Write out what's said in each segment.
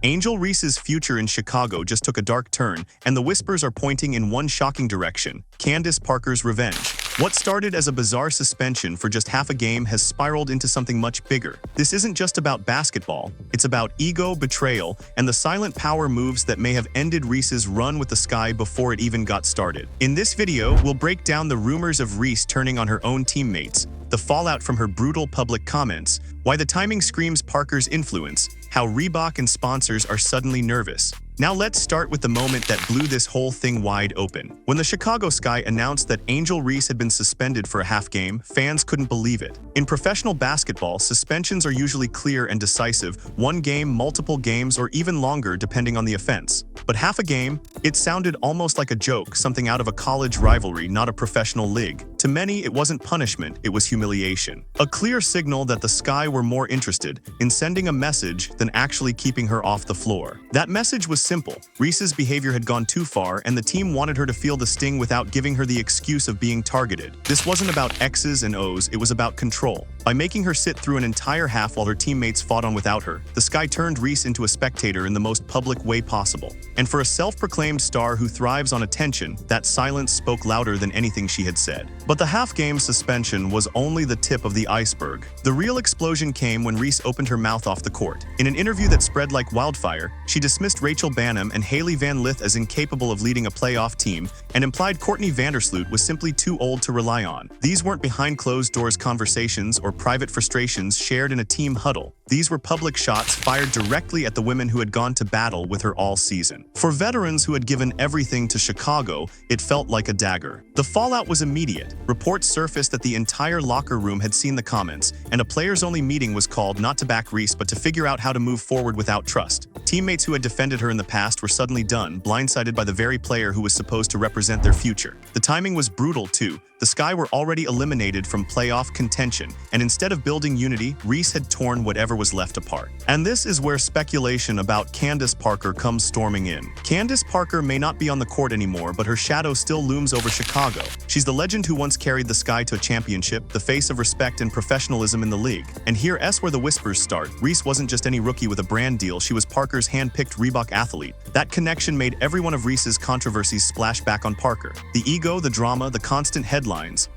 Angel Reese's future in Chicago just took a dark turn, and the whispers are pointing in one shocking direction: Candace Parker's revenge. What started as a bizarre suspension for just half a game has spiraled into something much bigger. This isn't just about basketball, it's about ego, betrayal, and the silent power moves that may have ended Reese's run with the Sky before it even got started. In this video, we'll break down the rumors of Reese turning on her own teammates, the fallout from her brutal public comments, why the timing screams Parker's influence, how Reebok and sponsors are suddenly nervous. Now let's start with the moment that blew this whole thing wide open. When the Chicago Sky announced that Angel Reese had been suspended for a half game, fans couldn't believe it. In professional basketball, suspensions are usually clear and decisive: one game, multiple games, or even longer depending on the offense. But half a game? It sounded almost like a joke, something out of a college rivalry, not a professional league. To many, it wasn't punishment, it was humiliation. A clear signal that the Sky were more interested in sending a message than actually keeping her off the floor. That message was simple. Reese's behavior had gone too far, and the team wanted her to feel the sting without giving her the excuse of being targeted. This wasn't about X's and O's, it was about control. By making her sit through an entire half while her teammates fought on without her, the Sky turned Reese into a spectator in the most public way possible. And for a self-proclaimed star who thrives on attention, that silence spoke louder than anything she had said. But the half-game suspension was only the tip of the iceberg. The real explosion came when Reese opened her mouth off the court. In an interview that spread like wildfire, she dismissed Rachel Banham and Haley Van Lith as incapable of leading a playoff team, and implied Courtney Vandersloot was simply too old to rely on. These weren't behind closed doors conversations or private frustrations shared in a team huddle. These were public shots fired directly at the women who had gone to battle with her all season. For veterans who had given everything to Chicago, it felt like a dagger. The fallout was immediate. Reports surfaced that the entire locker room had seen the comments, and a players-only meeting was called not to back Reese but to figure out how to move forward without trust. Teammates who had defended her in the past were suddenly done, blindsided by the very player who was supposed to represent their future. The timing was brutal, too. The Sky were already eliminated from playoff contention, and instead of building unity, Reese had torn whatever was left apart. And this is where speculation about Candace Parker comes storming in. Candace Parker may not be on the court anymore, but her shadow still looms over Chicago. She's the legend who once carried the Sky to a championship, the face of respect and professionalism in the league. And here's where the whispers start. Reese wasn't just any rookie with a brand deal, she was Parker's hand-picked Reebok athlete. That connection made every one of Reese's controversies splash back on Parker. The ego, the drama, the constant headlines.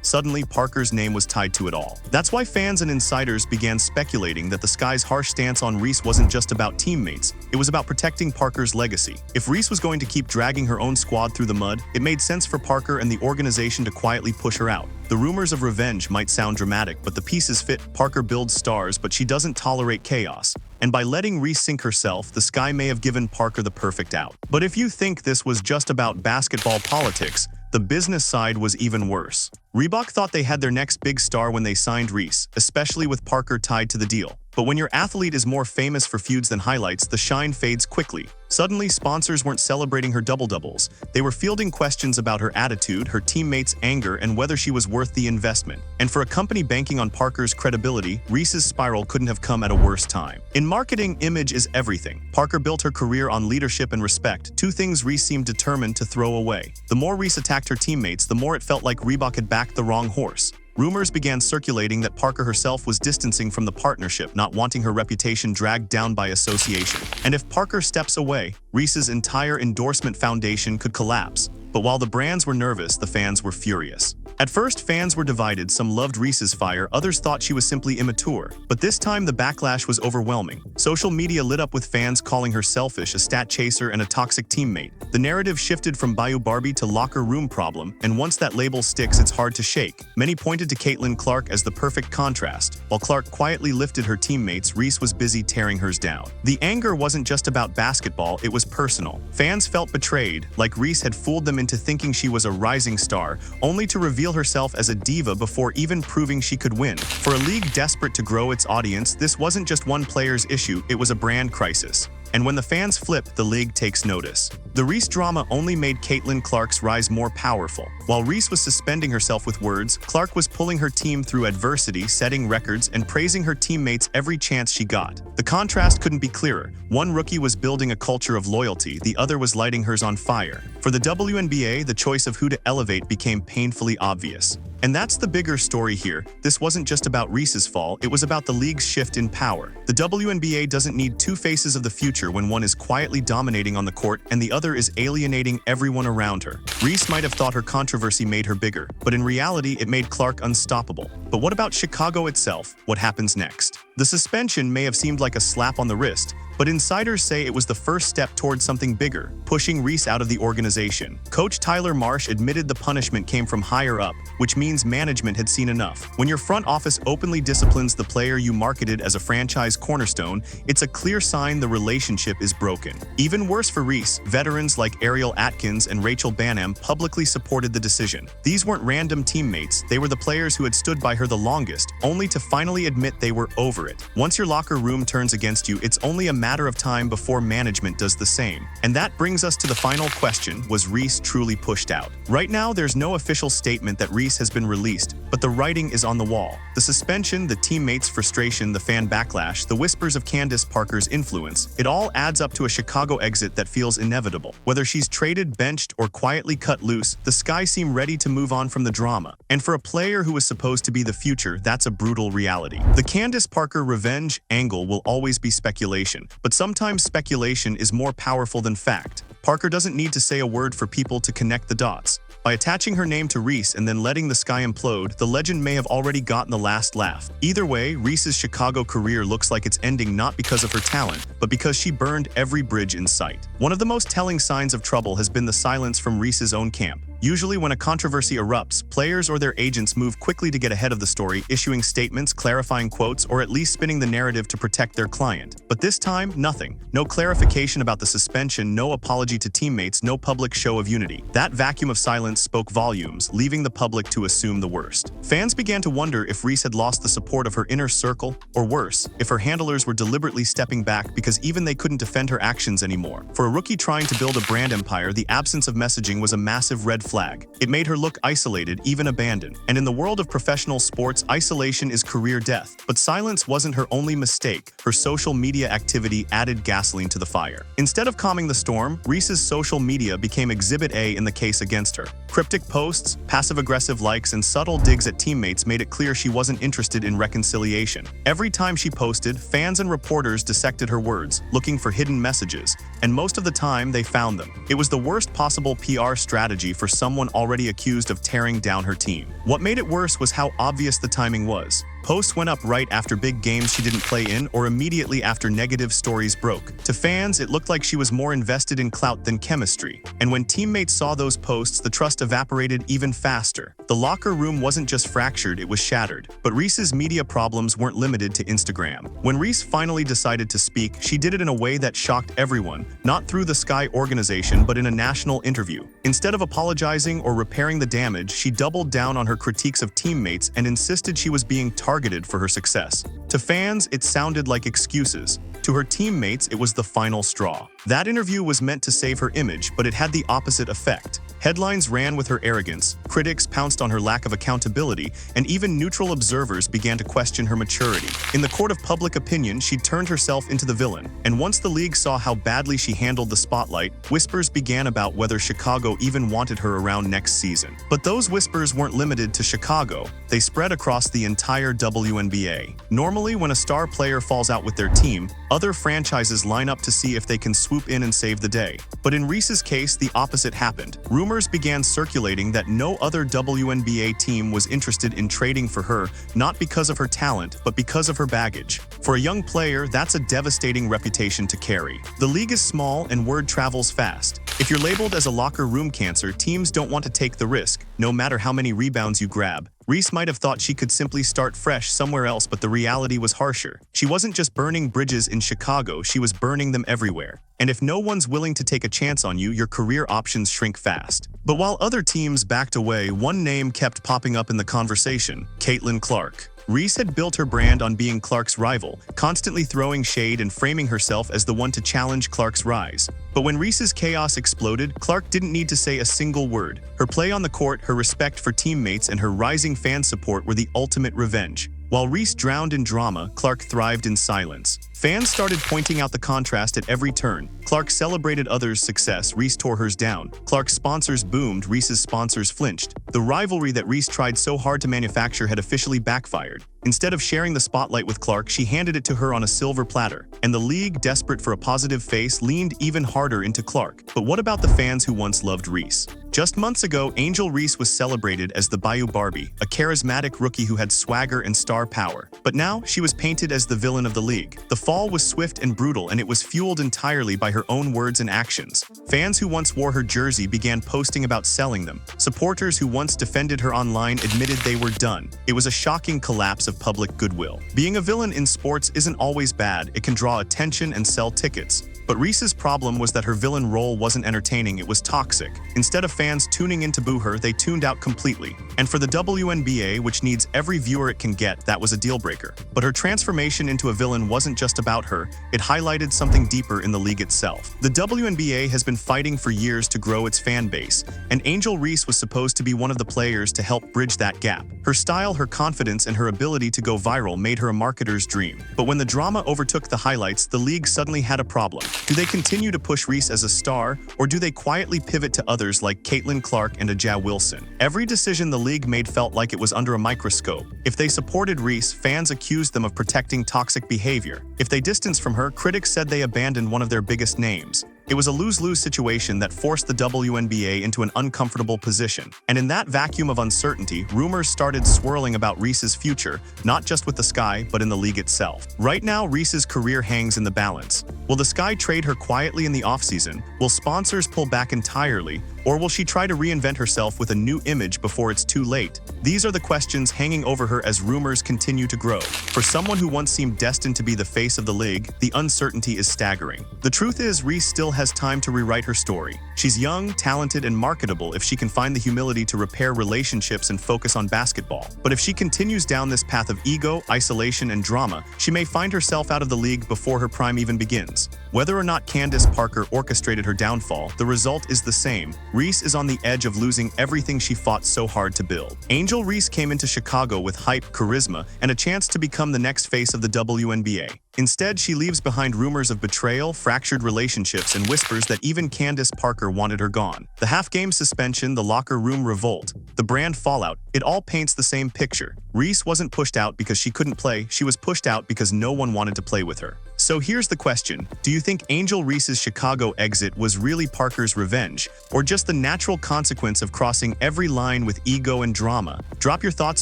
Suddenly, Parker's name was tied to it all. That's why fans and insiders began speculating that the Sky's harsh stance on Reese wasn't just about teammates, it was about protecting Parker's legacy. If Reese was going to keep dragging her own squad through the mud, it made sense for Parker and the organization to quietly push her out. The rumors of revenge might sound dramatic, but the pieces fit. Parker builds stars, but she doesn't tolerate chaos. And by letting Reese sink herself, the Sky may have given Parker the perfect out. But if you think this was just about basketball politics, the business side was even worse. Reebok thought they had their next big star when they signed Reese, especially with Parker tied to the deal. But when your athlete is more famous for feuds than highlights, the shine fades quickly. Suddenly, sponsors weren't celebrating her double-doubles. They were fielding questions about her attitude, her teammates' anger, and whether she was worth the investment. And for a company banking on Parker's credibility, Reese's spiral couldn't have come at a worse time. In marketing, image is everything. Parker built her career on leadership and respect, two things Reese seemed determined to throw away. The more Reese attacked her teammates, the more it felt like Reebok had backed the wrong horse. Rumors began circulating that Parker herself was distancing from the partnership, not wanting her reputation dragged down by association. And if Parker steps away, Reese's entire endorsement foundation could collapse. But while the brands were nervous, the fans were furious. At first, fans were divided. Some loved Reese's fire, others thought she was simply immature. But this time, the backlash was overwhelming. Social media lit up with fans calling her selfish, a stat chaser, and a toxic teammate. The narrative shifted from Bayou Barbie to locker room problem, and once that label sticks, it's hard to shake. Many pointed to Caitlin Clark as the perfect contrast. While Clark quietly lifted her teammates, Reese was busy tearing hers down. The anger wasn't just about basketball, it was personal. Fans felt betrayed, like Reese had fooled them into thinking she was a rising star, only to reveal herself as a diva before even proving she could win. For a league desperate to grow its audience, this wasn't just one player's issue, it was a brand crisis. And when the fans flip, the league takes notice. The Reese drama only made Caitlin Clark's rise more powerful. While Reese was suspending herself with words, Clark was pulling her team through adversity, setting records, and praising her teammates every chance she got. The contrast couldn't be clearer. One rookie was building a culture of loyalty, the other was lighting hers on fire. For the WNBA, the choice of who to elevate became painfully obvious. And that's the bigger story here. This wasn't just about Reese's fall, it was about the league's shift in power. The WNBA doesn't need two faces of the future, pressure when one is quietly dominating on the court and the other is alienating everyone around her. Reese might have thought her controversy made her bigger, but in reality it made Clark unstoppable. But what about Chicago itself? What happens next? The suspension may have seemed like a slap on the wrist, but insiders say it was the first step towards something bigger, pushing Reese out of the organization. Coach Tyler Marsh admitted the punishment came from higher up, which means management had seen enough. When your front office openly disciplines the player you marketed as a franchise cornerstone, it's a clear sign the relationship is broken. Even worse for Reese, veterans like Ariel Atkins and Rachel Banham publicly supported the decision. These weren't random teammates, they were the players who had stood by her the longest, only to finally admit they were over it. Once your locker room turns against you, it's only a matter of time before management does the same. And that brings us to the final question: was Reese truly pushed out? Right now, there's no official statement that Reese has been released, but the writing is on the wall. The suspension, the teammates' frustration, the fan backlash, the whispers of Candace Parker's influence, it all adds up to a Chicago exit that feels inevitable. Whether she's traded, benched, or quietly cut loose, the Sky seem ready to move on from the drama. And for a player who was supposed to be the future, that's a brutal reality. The Candace Parker revenge angle will always be speculation, but sometimes speculation is more powerful than fact. Parker doesn't need to say a word for people to connect the dots. By attaching her name to Reese and then letting the Sky implode, the legend may have already gotten the last laugh. Either way, Reese's Chicago career looks like it's ending not because of her talent, but because she burned every bridge in sight. One of the most telling signs of trouble has been the silence from Reese's own camp. Usually when a controversy erupts, players or their agents move quickly to get ahead of the story, issuing statements, clarifying quotes, or at least spinning the narrative to protect their client. But this time, nothing. No clarification about the suspension, no apology to teammates, no public show of unity. That vacuum of silence spoke volumes, leaving the public to assume the worst. Fans began to wonder if Reese had lost the support of her inner circle, or worse, if her handlers were deliberately stepping back because even they couldn't defend her actions anymore. For a rookie trying to build a brand empire, the absence of messaging was a massive red flag. It made her look isolated, even abandoned. And in the world of professional sports, isolation is career death. But silence wasn't her only mistake. Her social media activity added gasoline to the fire. Instead of calming the storm, Reese's social media became Exhibit A in the case against her. Cryptic posts, passive-aggressive likes, and subtle digs at teammates made it clear she wasn't interested in reconciliation. Every time she posted, fans and reporters dissected her words, looking for hidden messages, and most of the time they found them. It was the worst possible PR strategy for someone already accused of tearing down her team. What made it worse was how obvious the timing was. Posts went up right after big games she didn't play in or immediately after negative stories broke. To fans, it looked like she was more invested in clout than chemistry. And when teammates saw those posts, the trust evaporated even faster. The locker room wasn't just fractured, it was shattered. But Reese's media problems weren't limited to Instagram. When Reese finally decided to speak, she did it in a way that shocked everyone, not through the Sky organization, but in a national interview. Instead of apologizing or repairing the damage, she doubled down on her critiques of teammates and insisted she was being targeted for her success. To fans, it sounded like excuses. To her teammates, it was the final straw. That interview was meant to save her image, but it had the opposite effect. Headlines ran with her arrogance, critics pounced on her lack of accountability, and even neutral observers began to question her maturity. In the court of public opinion, she turned herself into the villain. And once the league saw how badly she handled the spotlight, whispers began about whether Chicago even wanted her around next season. But those whispers weren't limited to Chicago. They spread across the entire WNBA. Normally, when a star player falls out with their team, other franchises line up to see if they can swoop in and save the day. But in Reese's case, the opposite happened. Rumors began circulating that no other WNBA team was interested in trading for her, not because of her talent, but because of her baggage. For a young player, that's a devastating reputation to carry. The league is small and word travels fast. If you're labeled as a locker room cancer, teams don't want to take the risk, no matter how many rebounds you grab. Reese might have thought she could simply start fresh somewhere else, but the reality was harsher. She wasn't just burning bridges in Chicago, she was burning them everywhere. And if no one's willing to take a chance on you, your career options shrink fast. But while other teams backed away, one name kept popping up in the conversation: Caitlin Clark. Reese had built her brand on being Clark's rival, constantly throwing shade and framing herself as the one to challenge Clark's rise. But when Reese's chaos exploded, Clark didn't need to say a single word. Her play on the court, her respect for teammates, and her rising fan support were the ultimate revenge. While Reese drowned in drama, Clark thrived in silence. Fans started pointing out the contrast at every turn. Clark celebrated others' success, Reese tore hers down. Clark's sponsors boomed, Reese's sponsors flinched. The rivalry that Reese tried so hard to manufacture had officially backfired. Instead of sharing the spotlight with Clark, she handed it to her on a silver platter. And the league, desperate for a positive face, leaned even harder into Clark. But what about the fans who once loved Reese? Just months ago, Angel Reese was celebrated as the Bayou Barbie, a charismatic rookie who had swagger and star power. But now, she was painted as the villain of the league. The fall was swift and brutal, and it was fueled entirely by her own words and actions. Fans who once wore her jersey began posting about selling them. Supporters who once defended her online admitted they were done. It was a shocking collapse of public goodwill. Being a villain in sports isn't always bad. It can draw attention and sell tickets. But Reese's problem was that her villain role wasn't entertaining, it was toxic. Instead of fans tuning in to boo her, they tuned out completely. And for the WNBA, which needs every viewer it can get, that was a deal breaker. But her transformation into a villain wasn't just about her, it highlighted something deeper in the league itself. The WNBA has been fighting for years to grow its fan base, and Angel Reese was supposed to be one of the players to help bridge that gap. Her style, her confidence, and her ability to go viral made her a marketer's dream. But when the drama overtook the highlights, the league suddenly had a problem. Do they continue to push Reese as a star, or do they quietly pivot to others like Caitlin Clark and Aja Wilson? Every decision the league made felt like it was under a microscope. If they supported Reese, fans accused them of protecting toxic behavior. If they distanced from her, critics said they abandoned one of their biggest names. It was a lose-lose situation that forced the WNBA into an uncomfortable position. And in that vacuum of uncertainty, rumors started swirling about Reese's future, not just with the Sky, but in the league itself. Right now, Reese's career hangs in the balance. Will the Sky trade her quietly in the offseason? Will sponsors pull back entirely? Or will she try to reinvent herself with a new image before it's too late? These are the questions hanging over her as rumors continue to grow. For someone who once seemed destined to be the face of the league, the uncertainty is staggering. The truth is, Reese still has time to rewrite her story. She's young, talented, and marketable if she can find the humility to repair relationships and focus on basketball. But if she continues down this path of ego, isolation, and drama, she may find herself out of the league before her prime even begins. Whether or not Candace Parker orchestrated her downfall, the result is the same. Reese is on the edge of losing everything she fought so hard to build. Angel Reese came into Chicago with hype, charisma, and a chance to become the next face of the WNBA. Instead, she leaves behind rumors of betrayal, fractured relationships, and whispers that even Candace Parker wanted her gone. The half-game suspension, the locker room revolt, the brand fallout, it all paints the same picture. Reese wasn't pushed out because she couldn't play, she was pushed out because no one wanted to play with her. So here's the question, do you think Angel Reese's Chicago exit was really Parker's revenge, or just the natural consequence of crossing every line with ego and drama? Drop your thoughts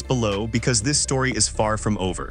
below because this story is far from over.